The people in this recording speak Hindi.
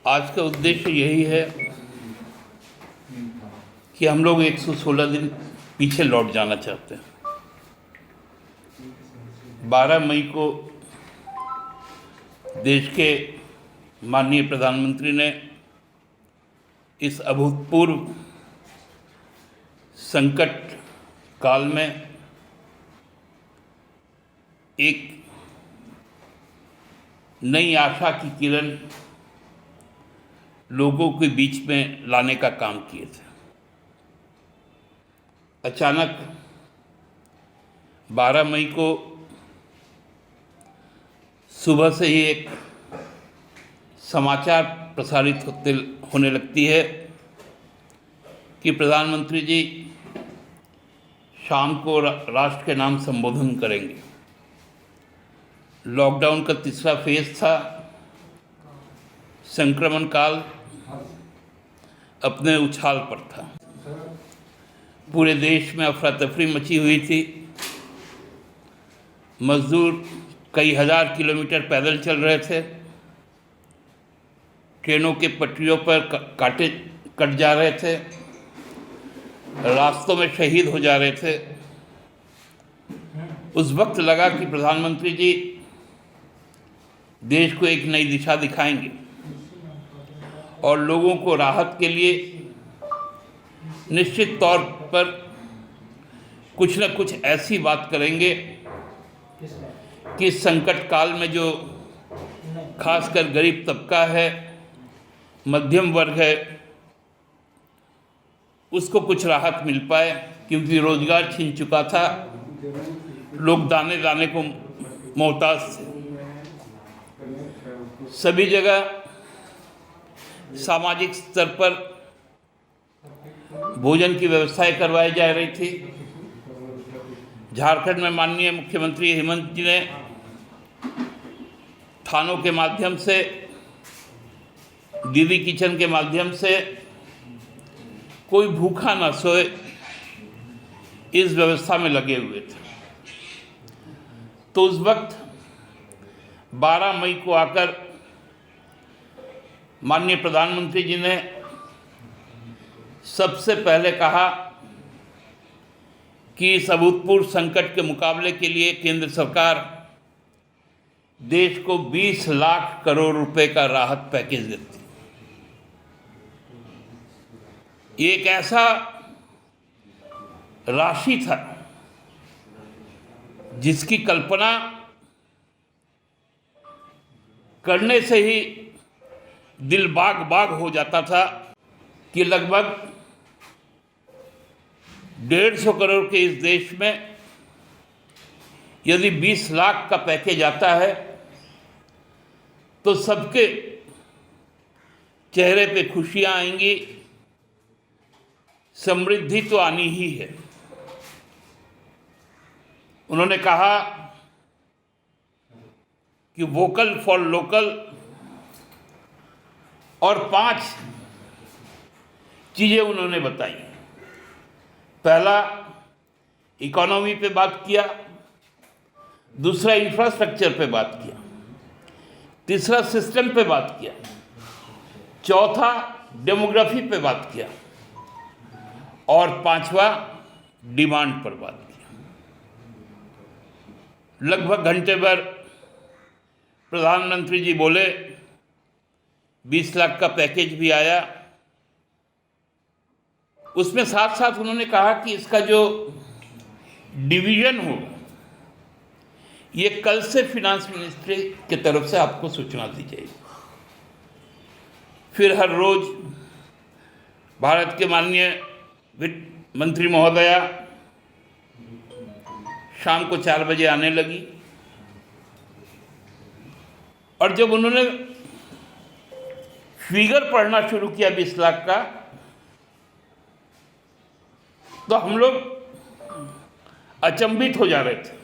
आज का उद्देश्य यही है कि हम लोग 116 दिन पीछे लौट जाना चाहते हैं। 12 मई को देश के माननीय प्रधानमंत्री ने इस अभूतपूर्व संकट काल में एक नई आशा की किरण लोगों के बीच में लाने का काम किए थे। अचानक 12 मई को सुबह से ही एक समाचार प्रसारित होने लगती है कि प्रधानमंत्री जी शाम को राष्ट्र के नाम संबोधन करेंगे। लॉकडाउन का तीसरा फेज था। संक्रमण काल अपने उछाल पर था। पूरे देश में अफरा तफरी मची हुई थी। मजदूर कई हजार किलोमीटर पैदल चल रहे थे। ट्रेनों के पटरियों पर कांटे कट जा रहे थे। रास्तों में शहीद हो जा रहे थे। उस वक्त लगा कि प्रधानमंत्री जी देश को एक नई दिशा दिखाएंगे और लोगों को राहत के लिए निश्चित तौर पर कुछ न कुछ ऐसी बात करेंगे कि संकट काल में जो खासकर गरीब तबका है, मध्यम वर्ग है, उसको कुछ राहत मिल पाए, क्योंकि रोजगार छीन चुका था। लोग दाने दाने को मोहताज थे। सभी जगह सामाजिक स्तर पर भोजन की व्यवस्थाएं करवाई जा रही थी। झारखंड में माननीय मुख्यमंत्री हेमंत जी ने थानों के माध्यम से, दीदी किचन के माध्यम से कोई भूखा ना सोए, इस व्यवस्था में लगे हुए थे। तो उस वक्त 12 मई को आकर माननीय प्रधानमंत्री जी ने सबसे पहले कहा कि इस अभूतपूर्व संकट के मुकाबले के लिए केंद्र सरकार देश को 20 लाख करोड़ रुपए का राहत पैकेज देती। ये एक ऐसा राशि था जिसकी कल्पना करने से ही दिल बाग बाग हो जाता था कि लगभग 150 करोड़ के इस देश में यदि 20 लाख का पैकेज आता है तो सबके चेहरे पे खुशियां आएंगी, समृद्धि तो आनी ही है। उन्होंने कहा कि वोकल फॉर लोकल, और 5 चीज़ें उन्होंने बताई। पहला, इकोनॉमी पे बात किया। दूसरा, इंफ्रास्ट्रक्चर पे बात किया। तीसरा, सिस्टम पे बात किया। चौथा, डेमोग्राफी पे बात किया। और 5वां, डिमांड पर बात किया। लगभग घंटे भर प्रधानमंत्री जी बोले। 20 लाख का पैकेज भी आया। उसमें साथ साथ उन्होंने कहा कि इसका जो डिवीजन होगा, ये कल से फिनांस मिनिस्ट्री की तरफ से आपको सूचना दी जाएगी। फिर हर रोज भारत के माननीय वित्त मंत्री महोदया शाम को 4 बजे आने लगी। और जब उन्होंने फिगर पढ़ना शुरू किया 20 लाख का, तो हम लोग अचंभित हो जा रहे थे।